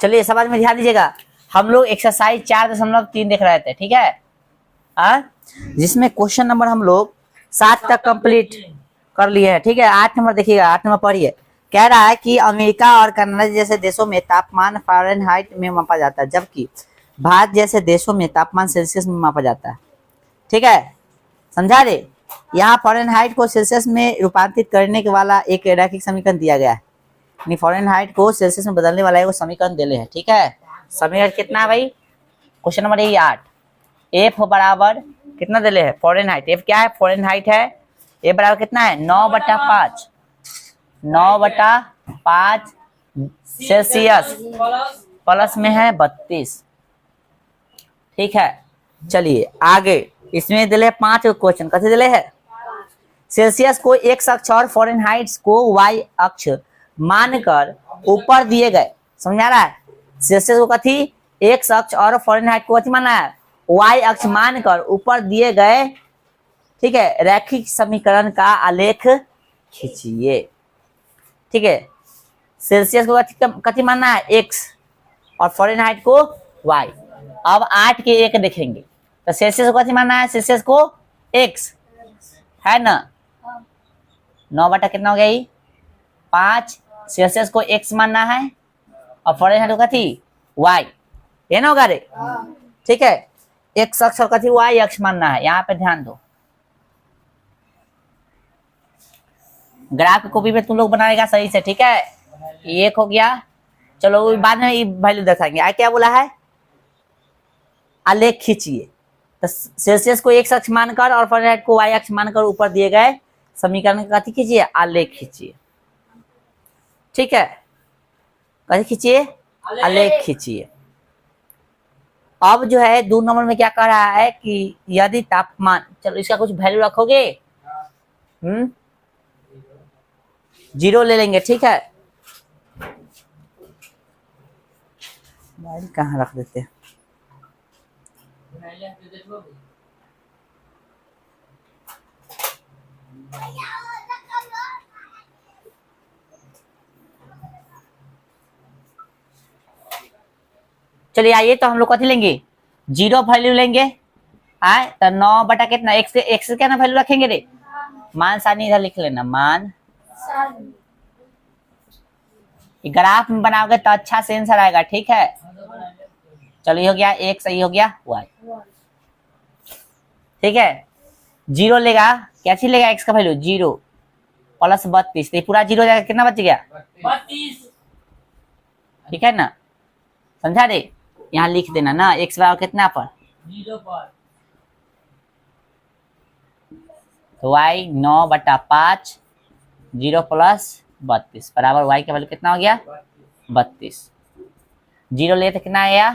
चलिए समझ में ध्यान दीजिएगा। हम लोग एक्सरसाइज 4.3 देख रहे थे, ठीक है, जिसमें क्वेश्चन नंबर हम लोग 7 तक कंप्लीट कर लिए हैं, ठीक है। 8 नंबर देखिएगा, 8 नंबर पढ़िए। कह रहा है कि अमेरिका और कनाडा जैसे देशों में तापमान फ़ारेनहाइट में मापा जाता है, जबकि भारत जैसे देशों में तापमान सेल्सियस में मापा जाता है, ठीक है, समझा रे। यहाँ फ़ारेनहाइट को सेल्सियस में रूपांतरित करने के वाला एक रैखिक समीकरण दिया गया है, यानी फ़ारेनहाइट को सेल्सियस में बदलने वाला एक समीकरण दिले है, ठीक है। समीकरण कितना है भाई, क्वेश्चन नंबर 8, एफ बराबर कितना दिले है, फ़ारेनहाइट। एफ क्या है, फ़ारेनहाइट है। एफ बराबर कितना है, 9/5, 9/5 सेल्सियस प्लस में है 32, ठीक है। चलिए आगे, इसमें दिले 5 क्वेश्चन, कैसे दिले है। सेल्सियस को एक्स अक्ष और फ़ारेनहाइट को वाई अक्ष मानकर ऊपर दिए गए, समझ आ रहा है। सेल्सियस को कथी, एक्स अक्ष और फ़ारेनहाइट को कथी माना है, वाई अक्ष मानकर ऊपर दिए गए, ठीक है, रैखिक समीकरण का आलेख खींचिए, ठीक है। सेल्सियस को कथी मानना है, एक्स, और फ़ारेनहाइट को वाई। अब 8 के 1 देखेंगे, तो सेल्सियस को कथी मानना है, सेल्सियस को एक्स है ना, 9 बटा कितना हो गया, 5। सेल्सियस को एक्स मानना है और फ़ारेनहाइट को कथी, वाई, ये ना होगा रे, ठीक है। एक्स अक्ष और कथी, वाई अक्ष मानना है, यहाँ पे ध्यान दो। ग्राफ कॉपी पे तुम लोग बनाएगा सही से, ठीक है। 1 हो गया, चलो बाद में वैल्यू दिखाएंगे। आ क्या बोला है, आलेख खींचिए। तो सेल्सियस को एक्स अक्ष मानकर और फ़ारेनहाइट को वाई अक्ष मानकर ऊपर दिए गए समीकरण का कथी खींचिए, आलेख खींचिए, ठीक है। कथी खींचिए, आलेख खींचिए। अब जो है 2 नंबर में क्या कह रहा है कि यदि तापमान, चलो इसका कुछ वैल्यू रखोगे, 0 ले लेंगे, ठीक है। कहाँ रख देते हैं, चलिए आइए, तो हम लोग कथी लेंगे, 0 वैल्यू लेंगे। आए तो 9 बटा कितना, एक्स क्या ना वैल्यू रखेंगे रे, मान सानी इधर लिख लेना, मान। ग्राफ में बनाओगे तो अच्छा से आंसर आएगा, ठीक है। चलो ये हो गया, एक सही हो गया, वाई, ठीक है। 0 लेगा, क्या चीज लेगा, एक्स का वैल्यू 0 प्लस 32, तो पूरा 0 जाएगा, कितना बच गया, 32, ठीक है ना, समझा रे। यहाँ लिख देना ना, एक्स बराबर कितना पर, 0 पर, तो वाई 9/5, 0 प्लस 32 बराबर वाई का वैल्यू कितना हो गया, 32। 0 ले तो कितना आया,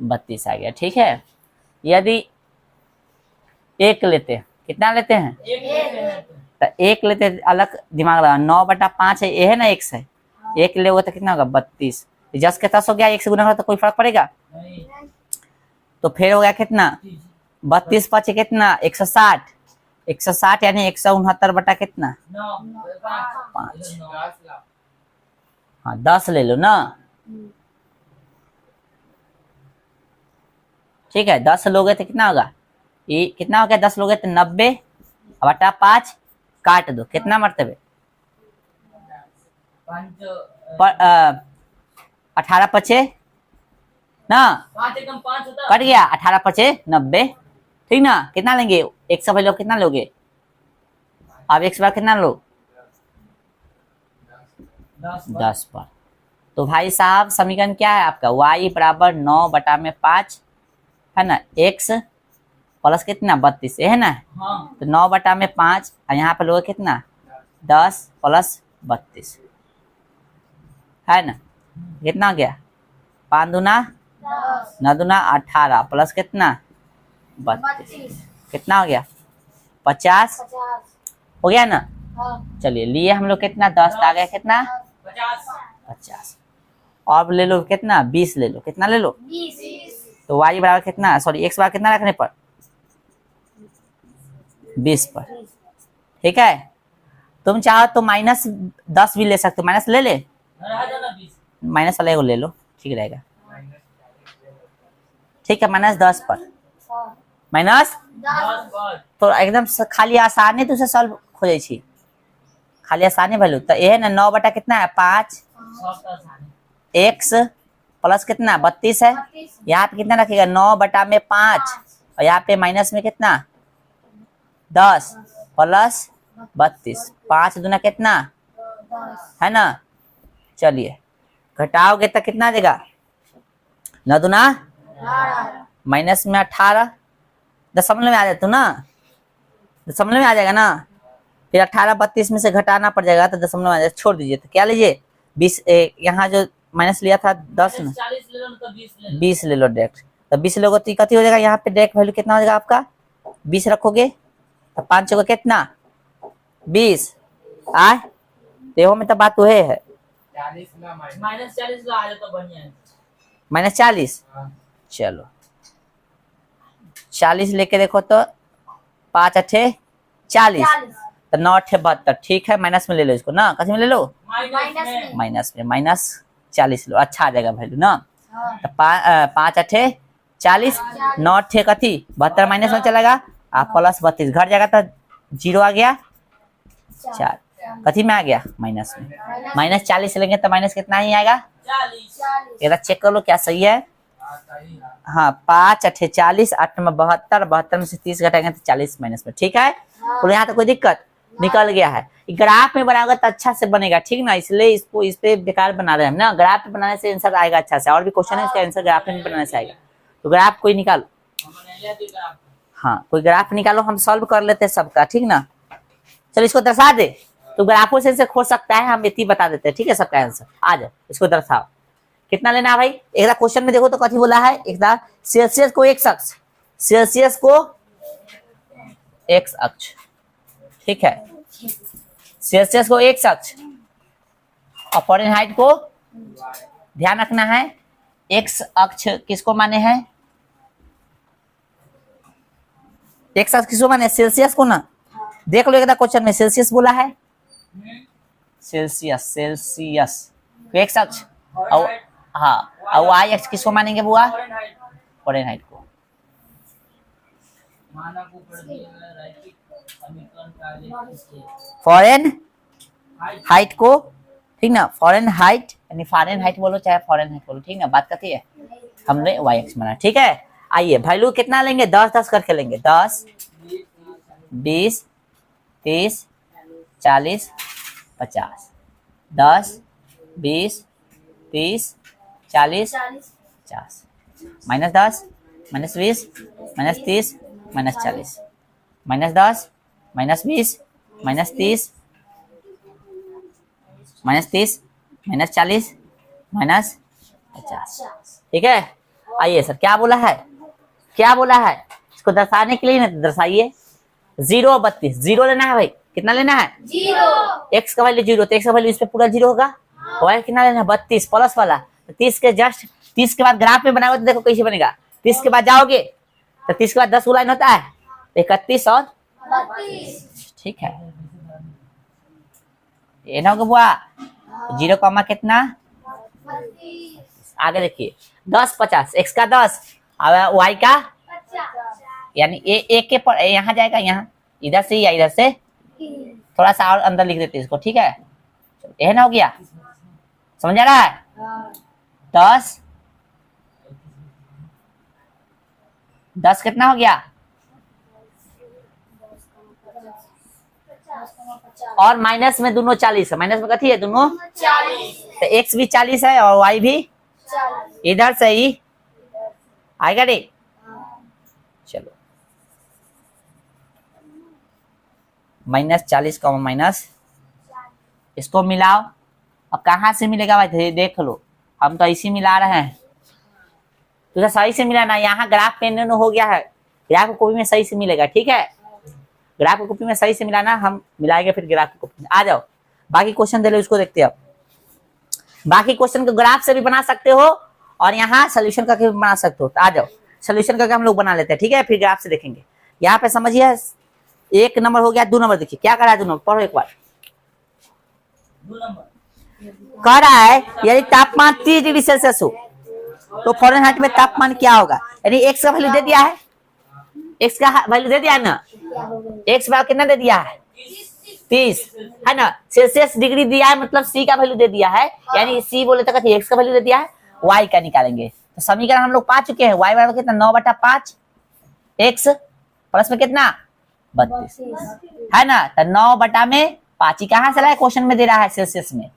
32 आ गया, ठीक है। यदि 1 लेते, कितना लेते हैं, 1 तो 1 लेते, अलग दिमाग लगा, 9/5 है, ये है ना, एक्स है, 1 ले तो कितना होगा, 32। जस के 10 हो गया, 1 से गुना हो तो कोई फर्क पड़ेगा नहीं। तो फिर हो गया कितना, 32 5 कितना, 160, 160 यानी 169 बटा कितना, 5। हाँ 10 ले लो ना, ठीक है। 10 लोगे तो कितना होगा, ये कितना हो गया, 10 लोगे तो 90 बटा 5, काट दो, कितना मरतबे, 18 पचे ना, 5 एकदम 5 होता, कट गया, 18 पचे 90, ठीक ना। कितना लेंगे, एक्स का वैल्यू कितना लोगे, अब एक्स बार कितना लो, 10 पर। तो भाई साहब समीकरण क्या है आपका, y बराबर 9/5 है ना, x प्लस कितना 32, है ना, हाँ। तो 9/5 और यहाँ पे लोगे कितना, 10 प्लस 32 है ना, कितना हो गया, 5 दूना 9 दूना 18 प्लस कितना 32, कितना हो गया 50 हो गया ना। चलिए लिए हम लोग कितना, 10 आ गया कितना 50, और ले लो कितना 20 ले लो, कितना ले लो 20। तो y बराबर कितना, सॉरी x बराबर कितना रखने पर, 20 पर, ठीक है। तुम चाहो तो -10 भी ले सकते हो, माइनस ले ले, माइनस वाले को ले लो, ठीक रहेगा। ठीक है, -10 पर माइनस तो एकदम खाली आसानी तो सॉल्व खोजे छी, खाली आसानी वैल्यू तो ये है ना 9 बटा कितना है 5 x प्लस कितना 32 है। यहाँ पे कितना रखेगा 9 बटा में 5 और यहाँ पे माइनस में कितना 10 प्लस 32, 5 दूना कितना है ना। चलिए घटाओगे तो कितना देगा 9 दूना माइनस में 18, दशमलव में आ जाता ना, दशमलव में आ जाएगा ना, फिर 18 32 में से घटाना पड़ जाएगा तो दशमलव में आ जाएगा। छोड़ दीजिए, तो क्या लीजिए 20, यहाँ जो माइनस लिया था 10 ना 20 ले लो डायरेक्ट, तो 20 लोगों तो कथी हो जाएगा, यहाँ पे डायरेक्ट वैल्यू कितना हो जाएगा आपका 20 रखोगे तो 5 को कितना 20 आए, देखो में तो बात वही है -40। चलो 40 लेके देखो तो 5 8 40 तो 9 8 72, ठीक है माइनस में ले लो इसको ना, कैसे में ले लो माइनस में, -40 लो, अच्छा आ जाएगा वैल्यू ना। तो 5 8 40, 9 8 कथी 72 माइनस में चलेगा आप प्लस 32 घट जाएगा तो 0 आ गया 4, कथी में आ गया माइनस में, -40 लेंगे तो माइनस कितना ही आएगा 40। ये चेक कर लो क्या सही है, हाँ 5 8 40, 8 में 72, 72 में से 30 घटाएंगे तो 40 माइनस में, ठीक है। तो यहाँ तो कोई दिक्कत निकल गया है। ग्राफ में बनाओगे तो अच्छा से बनेगा, ठीक ना, इसलिए इसको इस पे बेकार बना रहे हैं ना, ग्राफ पे बनाने से आंसर आएगा अच्छा से, और भी क्वेश्चन है इसका आंसर ग्राफ में बनाने से आएगा। तो ग्राफ कोई निकालो, हाँ कोई ग्राफ निकालो, हम सॉल्व कर लेते हैं सबका, ठीक ना। चलो इसको दर्शा दे, तो ग्राफों से खोज सकता है, हम इतनी बता देते हैं, ठीक है सबका आंसर। आ जाओ इसको दर्शाओ, कितना लेना है भाई। एक क्वेश्चन में देखो तो कथी बोला है, एक सेल्सियस को x अक्ष, सेल्सियस को x अक्ष, ठीक है, सेल्सियस को x अक्ष और फ़ारेनहाइट को, ध्यान रखना है x अक्ष किसको माने हैं, x अक्ष किसको माने सेल्सियस को ना। देख लो एक क्वेश्चन में सेल्सियस बोला है, सेल्सियस सेल्सियस x अक्ष और हाँ और y अक्ष किसको मानेंगे बुआ फ़ारेनहाइट को। फॉरेन हाइट को, ठीक ना, फॉरेन हाइट यानी फ़ारेनहाइट बोलो चाहे फ़ारेनहाइट बोलो, ठीक ना, बात करती है, हमने y अक्ष माना, ठीक है। आइए वैल्यू कितना लेंगे 10 10 करके लेंगे, 10 20 30 40 50, 10 20 30 40 50, -10 -20 -30 -40, -10 -20 -30 -30 -40 -50, ठीक है। आइए सर क्या बोला है, क्या बोला है, इसको दर्शाने के लिए ना दर्शाइए 0 और 32, 0 लेना है भाई, कितना लेना है 0, x का वैल्यू 0 तो x का वैल्यू इस पे पूरा 0 होगा, y कितना लेना है 32 प्लस वाला, तो 30 के जस्ट 30 के बाद ग्राफ में बनाओगे तो देखो कैसे बनेगा, 30 के बाद जाओगे तो 30 के बाद 10 लाइन होता है, 31 और 32, ठीक है। ये ना होगा बुआ 0 कॉमा कितना 32, आगे देखिए 10 50, x का 10 और y का 50, यानी एक के पर यहाँ जाएगा, यहाँ इधर से या इधर से थोड़ा सा और अंदर लिख देते इसको, ठीक है। यह ना हो गया, समझ आ रहा है 10 कितना हो गया और माइनस में दोनों 40 है, माइनस में कथी है दोनों 40, तो x भी 40 है और y भी 40, इधर से ही आएगा रे। चलो -40 का माइनस, इसको मिलाओ, अब कहाँ से मिलेगा भाई देख लो, हम तो ऐसे मिला रहे हैं, तो सही से मिलाना, यहाँ ग्राफ पेन हो गया है, ग्राफ की कॉपी में सही से मिलेगा, ठीक है, ग्राफ की कॉपी में सही से मिलाना, हम मिलाएंगे फिर ग्राफ की कॉपी में। आ जाओ बाकी क्वेश्चन दे लो, उसको देखते हैं। बाकी क्वेश्चन को ग्राफ से भी बना सकते हो और यहाँ सोल्यूशन करके भी बना सकते हो, तो आ जाओ सोल्यूशन करके हम लोग बना लेते हैं, ठीक है, फिर ग्राफ से देखेंगे। यहाँ पे समझिए 1 नंबर हो गया, 2 नंबर देखिए क्या करा है, 2 नंबर पढ़ो एक बार, 2 नंबर कह रहा है यदि तापमान 30 डिग्री सेल्सियस हो तो फ़ारेनहाइट में तापमान क्या होगा। यानी एक्स का वैल्यू दे दिया है, एक्स का वैल्यू दे दिया है ना, एक्स वैल्यू कितना दे दिया है 30 है ना। सेल्सियस डिग्री दिया है मतलब सी का वैल्यू दे दिया है, यानी सी बोले तक एक्स का वैल्यू दे दिया है, वाई का निकालेंगे। तो समीकरण हम लोग पा चुके हैं, वाई बराबर कितना 9/5 एक्स प्लस में कितना 32 है ना। तो 9/5 ही कहाँ से लाए, क्वेश्चन में दे रहा है सेल्सियस में,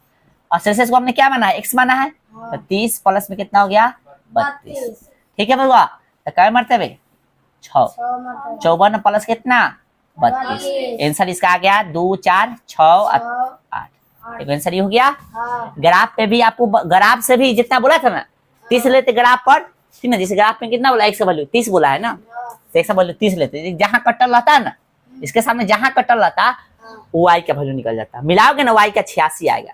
और सेल्सियस को हमने क्या माना है एक्स माना है। तो 30 प्लस में कितना हो गया 32। ठीक है बउआ, तो कै मरतबे 6, 54 प्लस कितना 32। आंसर इसका आ गया 2 4 6 8। एक आंसर ये हो गया। ग्राफ पे भी आपको, ग्राफ से भी जितना बोला था ना 30 लेते ग्राफ पर, ठीक ना। जैसे ग्राफ में कितना बोला एक्स का वैल्यू 30 बोला है ना, तो एक्स का वैल्यू 30 लेते, जहां कटर रहता है ना इसके सामने जहां कटर रहता वो वाई का वैल्यू निकल जाता। मिलाओगे ना वाई का 86 आएगा।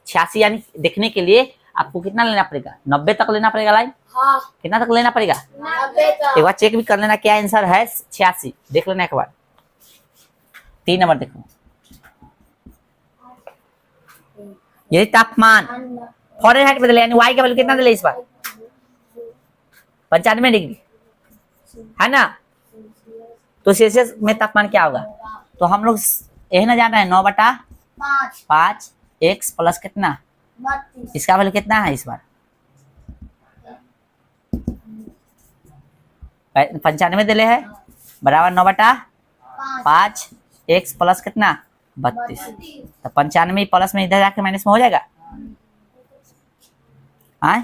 86 यानी देखने के लिए आपको कितना लेना पड़ेगा 90 तक लेना पड़ेगा लाइन। कितना तक लेना पड़ेगा 90 तक। एक बार चेक भी कर लेना क्या आंसर है 86, देख लेना एक बार। 3 नंबर देखो, यदि तापमान फ़ारेनहाइट में दिले यानी वाई का वैल्यू कितना दिले इस बार 95 डिग्री है ना, तो सेल्सियस में तापमान क्या होगा। तो हम लोग यही ना जाना है 9/5 एक्स प्लस कितना 32 इसका वैल्यू कितना है इस बार 95 दिले है बराबर 9/5 एक्स प्लस कितना 32। तो 95 प्लस में इधर जाके माइनस में हो जाएगा, आए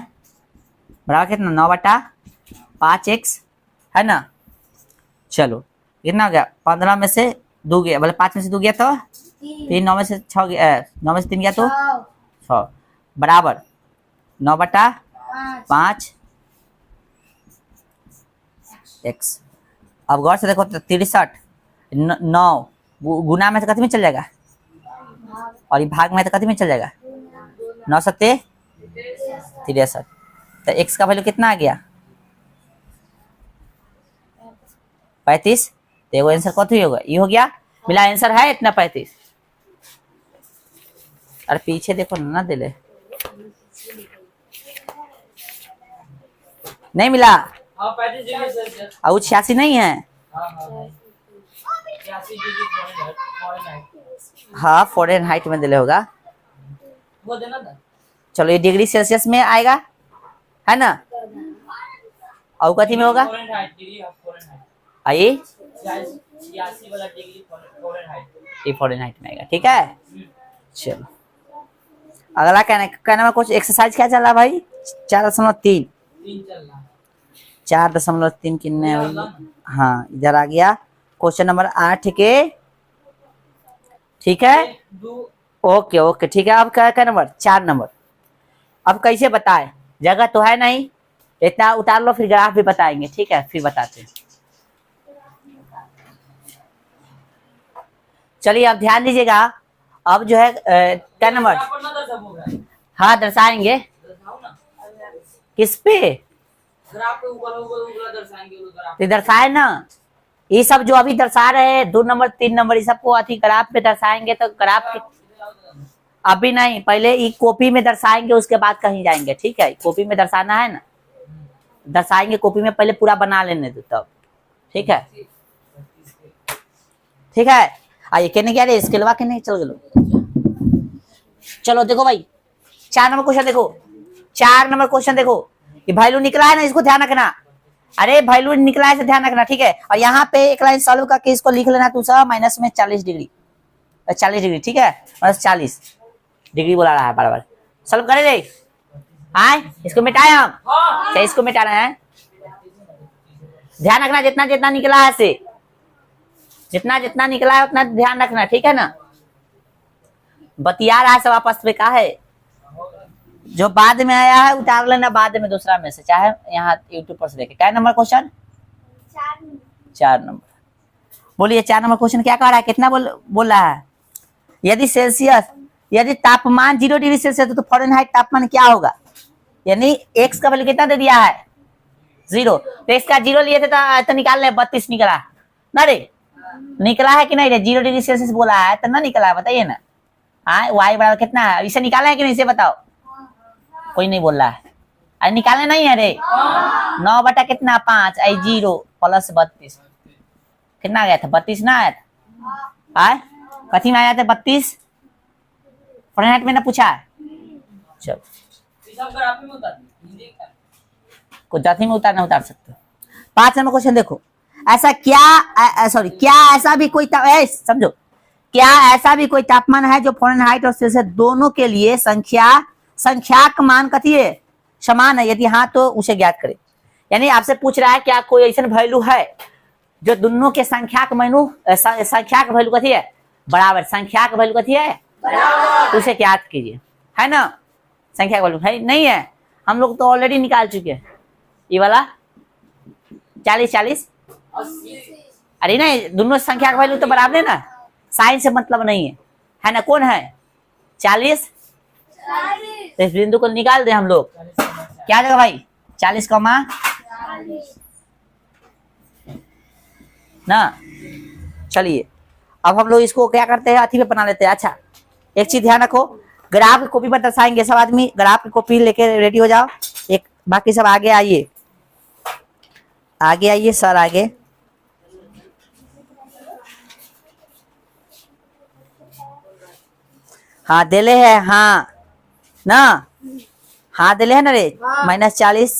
बराबर कितना 9/5 एक्स है ना। चलो कितना हो गया 15 में से 2 गया, बोले 5 में से 2 गया तो 3, 9 में से 6 गया, 9 में से 3 गया तो 6 बराबर 9/5 एक्स। अब गौर से देखो तो 63 9 गुना में तो कथी में चल जाएगा, और ये भाग में तो कथी में चल जाएगा 9 7 63। तो एक्स का वैल्यू कितना आ गया 35। तो एगो आंसर कथी होगा ये हो गया, मिला आंसर है इतना 35। अरे पीछे देखो ना दिले नहीं मिला, हाँ 35 डिग्री सेल्सियस। और 86 नहीं है। हाँ हाँ 86 डिग्री फ़ारेनहाइट। हाँ फ़ारेनहाइट में दिले होगा। वो देना था। चलो ये डिग्री सेल्सियस में आएगा है ना, और कथी में होगा फ़ारेनहाइट डिग्री ऑफ फ़ारेनहाइट। आइए 86 वाला डिग्री फ़ारेनहाइट। ये फ़ारेनहाइट में आएगा। ठीक है चलो अगला कहना में कुछ एक्सरसाइज क्या चल रहा है भाई 4.3 3 चल रहा है। 4.3 कितने हुई। हाँ इधर आ गया क्वेश्चन नंबर 8 के, ठीक है ओके ओके ठीक है। अब क्या नंबर 4 नंबर, अब कैसे बताए जगह तो है नहीं, इतना उतार लो फिर ग्राफ भी बताएंगे, ठीक है फिर बताते हैं। चलिए अब ध्यान दीजिएगा, अब जो है क्या नंबर हाँ दर्शाएंगे दर्शाओ ना। किस पे ग्राफ पे ऊपर ऊपर दर्शाएंगे वो ग्राफ। तो दर्शाए ना, ये सब जो अभी दर्शा रहे हैं 2 नंबर 3 नंबर ये सबको अति ग्राफ पे दर्शाएंगे। तो ग्राफ के अभी नहीं, पहले ये कॉपी में दर्शाएंगे उसके बाद कहीं जाएंगे, ठीक है कॉपी में दर्शाना है ना, दर्शाएंगे कॉपी में पहले पूरा बना लेने दो तब, ठीक है ठीक है। आइए कहने क्या रे स्केलवा के नहीं चल गलो। चलो देखो भाई 4 नंबर क्वेश्चन देखो, 4 नंबर क्वेश्चन देखो, ये वैल्यू निकला है ना इसको ध्यान रखना, अरे वैल्यू निकला है से ध्यान रखना, ठीक है। और यहाँ पे एक लाइन सॉल्व करके इसको लिख लेना तू सब माइनस में 40 डिग्री 40 डिग्री, ठीक है बस 40 डिग्री बोला रहा है बार बार। सॉल्व करे रे आए इसको मिटाए हम क्या, इसको मिटा रहे हैं। ध्यान रखना जितना जितना निकला है से, जितना जितना निकला है उतना ध्यान रखना, ठीक है ना। बतिया रहा है सब आपस में का है, जो बाद में आया है उतार लेना बाद में दूसरा में से, चाहे यहाँ यूट्यूब पर से देखे। क्या नंबर क्वेश्चन 4 नंबर बोलिए 4 नंबर क्वेश्चन क्या कह रहा है, कितना बोल रहा है यदि सेल्सियस यदि तापमान 0 डिग्री सेल्सियस तो फ़ारेनहाइट तापमान क्या होगा। यानी एक्स का वैल्यू कितना दे दिया है 0, तो एक्स का 0 लिए थे तो निकाल ले 32 निकला ना रे, निकला है कि नहीं रे 0 डिग्री सेल्सियस बोला है तो ना निकला है बताइए ना, हाँ y बराबर कितना है, इसे निकाला है कि नहीं इसे बताओ, कोई नहीं बोल रहा है, अरे निकाले नहीं है रे, 9 बटा कितना 5 आई 0 प्लस 32 कितना आ गया था 32 ना आया था, आए कथी में आया था 32 फॉरेनहाइट में ना पूछा है, चलो ये सब ग्राफी में उतार दो, हिंदी का। कुछ जाति में उतारना उतार सकते हो। 5 नंबर क्वेश्चन देखो, ऐसा क्या सॉरी क्या ऐसा भी कोई समझो, क्या ऐसा भी कोई तापमान है जो फॉरेनहाइट और सेल्सियस दोनों के लिए संख्याक मान कथी है समान है, यदि हाँ तो उसे ज्ञात करें। यानी आपसे पूछ रहा है क्या कोई ऐसा वैल्यू है जो दोनों के संख्याक वैल्यू कथी है बराबर, संख्याक वैल्यू कथी है तो उसे ज्ञात कीजिए, है ना। संख्या वैल्यू है नहीं है, हम लोग तो ऑलरेडी निकाल चुके हैं ये वाला 40 अरे नहीं दोनों संख्या का वैल्यू तो बराबर है ना, साइन से मतलब नहीं है ना, कौन है 40 तो इस बिंदु को निकाल दे हम लोग, क्या देगा भाई 40 ना। चलिए अब हम लोग इसको क्या करते हैं अथी पे बना लेते हैं। अच्छा एक चीज ध्यान रखो, ग्राफ की कॉपी पर दर्शाएंगे सब आदमी, ग्राफ की कॉपी लेके रेडी हो जाओ, एक बाकी सब आगे आइए, आगे आइए सर आगे। हाँ दिले है हाँ ना, हाँ दिले है ना रे, -40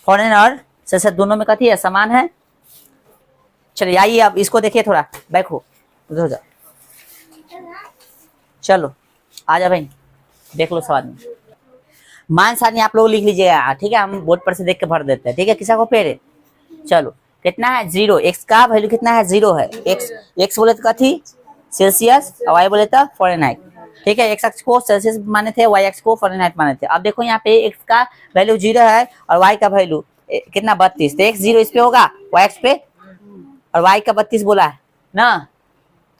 फॉरेन और सेल्सियस दोनों में कथी है समान है। चलिए आइए अब इसको देखिए, थोड़ा बैक हो उधर हो जाओ, चलो आ जा भाई देख लो सवाल में। मान सारणी आप लोग लिख लीजिएगा, ठीक है, हम बोर्ड पर से देख के भर देते हैं, ठीक है, किसा को पेड़ है। चलो कितना है 0, x का वैल्यू कितना है 0 है, x बोले तो कथी सेल्सियस और y बोले तो फॉरेनहाइट, ठीक है, x अक्ष को सेल्सियस माने थे, y अक्ष को फॉरेनहाइट माने थे। अब देखो यहाँ पे x का वैल्यू 0 है और y का वैल्यू कितना 32, तो x 0 इस पे होगा y अक्ष पे और y का 32 बोला है ना,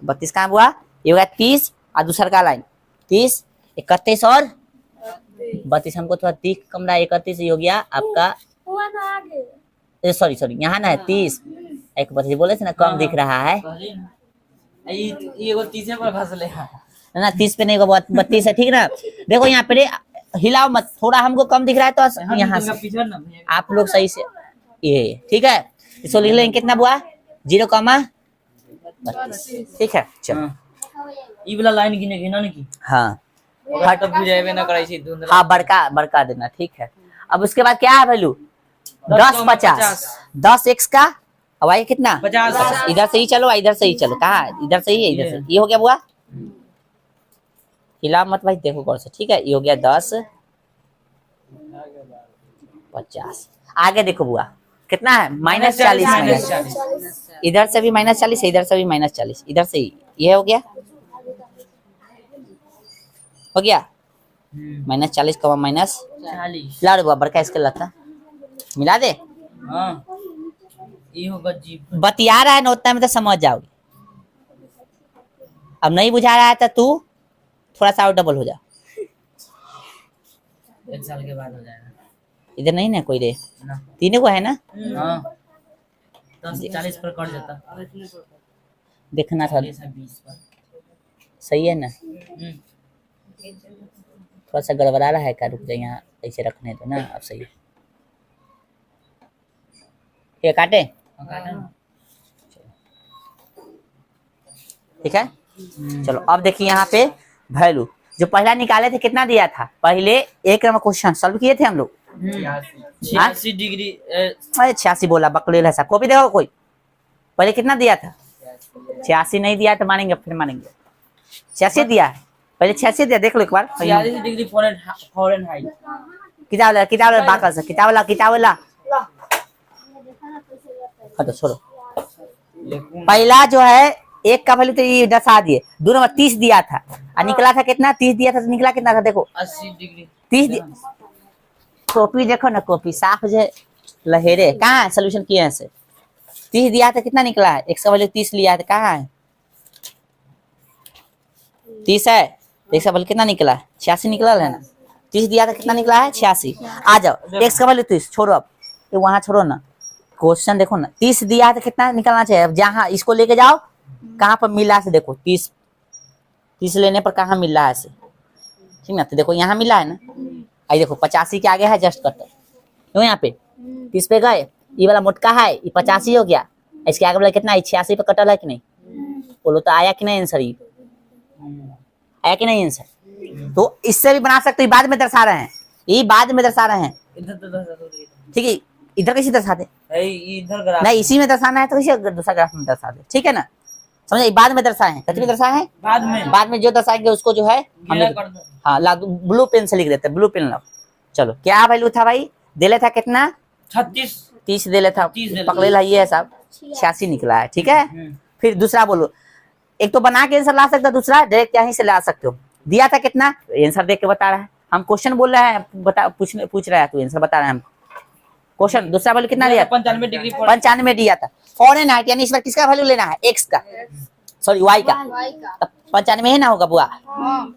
32 कहाँ हुआ ये होगा 30 और दूसरा का लाइन 30 31 और 32, हमको थोड़ा दिख कम रहा है, 31 हो गया आपका, सॉरी यहाँ ना है 30 एक 32 बोले थे ना कम दिख रहा है ये वो तीसरे पर फंस ले ना, 30 पे नहीं होगा 32 है, ठीक ना। देखो यहाँ पे हिलाओ मत, थोड़ा हमको कम दिख रहा है तो यहाँ से आप लोग सही से ये, ठीक है, इसको लिख लेंगे कितना हुआ 0, 32, ठीक है। चलो ई वाला लाइन गिने ना की हाँ हट तो बुझाएबे ना कराई छी धुंधला, हाँ बड़का देना, ठीक है। अब उसके बाद क्या है वैल्यू 10 50 x का और y कितना 50, इधर से ही चलो इधर से ही चलो, कहाँ इधर से ही है, इधर से ये हो गया बुआ, हिला मत भाई देखो गौर से, ठीक है, ये हो गया 10 50, आगे देखो बुआ कितना है -40 इधर से भी -40 इधर से भी -40 इधर से ही, ये हो गया -40 का -40 ला रे बुआ बड़का इसके लता मिला दे, हां ये होगा जी बतिया रहा है ना उतना में तो समझ जाओगे, अब नहीं बुझा रहा है तो तू थोड़ा सा और डबल हो जा, 1 साल के बाद हो जाएगा, इधर नहीं ना कोई रे ना तीनों को है ना, हां 10 40 पर कट जाता, देखना था 20 पर सही है ना, थोड़ा सा गड़बड़ा रहा है, क्या रुक जाए यहाँ ऐसे रखने दो ना, अब सही है, ये काटे ठीक है। चलो अब देखिए यहाँ पे वैल्यू जो पहला निकाले थे कितना दिया था, पहले एक नंबर क्वेश्चन सॉल्व किए थे हम लोग 86 डिग्री 86 बोला बकलेल है सा, कॉपी देखो कोई पहले कितना दिया था 86 नहीं दिया तो मानेंगे फिर मानेंगे, 86 दिया है पहले 86 दिया, देख लो एक बार 46 डिग्री फॉरेनहाइट, किताब बाकल से किताब वाला हाँ तो छोड़ो, पहला जो है एक का वैल्यू तो ये दर्शा दिए, 2 नंबर 30 दिया था और निकला था कितना 30 दिया था तो निकला कितना था देखो 80 डिग्री 30 कॉपी देखो ना, कॉपी साफ जो लहेरे कहाँ है, सोल्यूशन किए हैं से 30 दिया था कितना निकला है, x का वैल्यू 30 लिया था कहाँ है 30 है, x का वैल्यू कितना निकला है 86 निकला है ना, 30 दिया था कितना निकला है 86, आ जाओ x का वैल्यू 30 छोड़ो, अब ये वहां छोड़ो ना, क्वेश्चन देखो ना 30 दिया है तो कितना निकलना चाहिए, अब जहाँ इसको लेके जाओ कहाँ पर मिला से देखो 30 30 लेने पर कहाँ मिल रहा है ऐसे, ठीक ना। तो देखो यहाँ मिला है ना, आई देखो 85 के आगे है जस्ट कटर, क्यों यहाँ पे 30 पे गए, ये वाला मोटका है ये 85 हो गया, इसके आगे वाला कितना है 86 पे कटर है कि नहीं, बोलो तो आया कि नहीं आंसर, ये आया कि नहीं आंसर। तो इससे भी बना सकते हो, बाद में दर्शा रहे हैं, ये बाद में दर्शा रहे हैं, इधर तो दर्शा दो, ठीक है। इधर कैसे दर्शा दे, इधर ग्राफ नहीं इसी में दर्शाना है तो इसे दूसरा ग्राफ में दर्शा दे, ठीक है ना, समझे। बाद में दर्शाए हैं, कभी दर्शाए हैं बाद में जो दर्शाएंगे उसको जो है हम गिला कर दो। हाँ ब्लू पेन से लिख देते हैं, ब्लू पेन लो। चलो क्या वैल्यू था भाई, दिले था कितना 36 30 दिले था, 30 दिले। पकड़े ला ये है साहब 86 निकला है, ठीक है। फिर दूसरा बोलो, एक तो बना के आंसर ला सकते हो, दूसरा डायरेक्ट यहीं से ला सकते हो। दिया था कितना, आंसर देख के बता रहा है, हम क्वेश्चन बोल रहे हैं, बता पूछ रहा है तो आंसर बता रहा है हम क्वेश्चन। दूसरा वैल्यू कितना दिया, 95 डिग्री 95 दिया था, फॉरेन हाइट, यानी इस बार किसका वैल्यू लेना है, एक्स का, सॉरी वाई का, 95 ही ना होगा बुआ,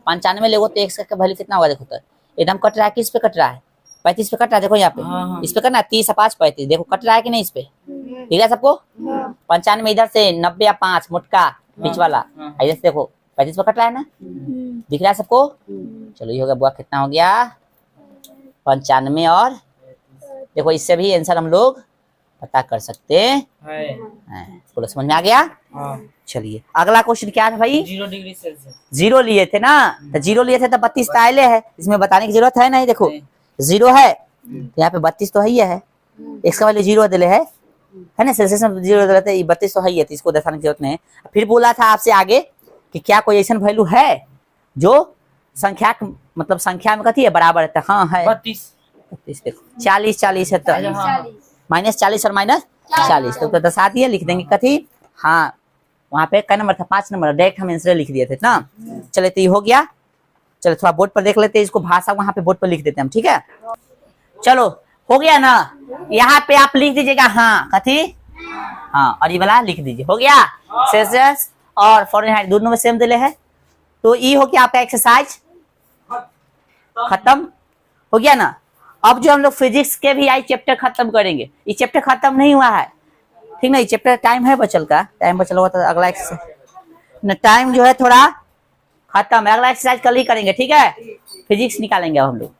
95 ले तो एक्स का वैल्यू कितना होगा, देखो तो एकदम कट रहा है, किस पे कट रहा है 35 पे कट रहा है, देखो यहाँ पे इस पे करना 30 5 35, देखो कट रहा है कि नहीं इस पे, ठीक है सबको। 95 इधर से 90 या 5 मोटका बीच वाला, इधर से देखो 35 पे कट रहा है ना, दिख रहा है सबको। चलो ये हो गया बुआ, कितना हो गया 95, और देखो इससे भी आंसर हम लोग पता कर सकते हैं, बोलो समझ में आ गया। चलिए अगला क्वेश्चन क्या था भाई, 0 डिग्री सेल्सियस, 0 लिए थे ना, तो 0 लिए थे तो 32 तायले है, इसमें बताने की जरूरत है नहीं, देखो 0 है यहाँ पे 32 तो है ही है, एक्स का वैल्यू 0 दिले है ना, सेल्सियस में 0 दिले थे, 32 तो है ही है, तो इसको दर्शाने की जरूरत नहीं है। फिर बोला था आपसे आगे कि क्या कोई ऐसा वैल्यू है जो संख्या मतलब संख्या में कथी है बराबर है, तो हाँ है 32 देखो 40 40 है तो -40 और -40 तो दर्शा दिए, लिख देंगे कथी, हाँ वहाँ पे क्या नंबर था 5 नंबर, डायरेक्ट हम आंसर लिख दिए थे ना। चले तो ये हो गया, चलो थोड़ा बोर्ड पर देख लेते हैं, इसको भाषा वहाँ पे बोर्ड पर लिख देते हैं हम, ठीक है। चलो हो गया ना, यहाँ पे आप लिख दीजिएगा हाँ कथी, हाँ और ये वाला लिख दीजिए, हो गया। सेल्सियस और फॉरेनहाइट दोनों में सेम दिले है, तो ये हो गया आपका एक्सरसाइज खत्म, हो गया ना। अब जो हम लोग फिजिक्स के भी आई चैप्टर खत्म करेंगे, ये चैप्टर खत्म नहीं हुआ है, ठीक ना, ये चैप्टर टाइम है बचल का, टाइम बचल हुआ तो अगला एक्सरसाइज टाइम जो है थोड़ा खत्म है, अगला एक्सरसाइज कल ही करेंगे, ठीक है। फिजिक्स निकालेंगे अब हम लोग।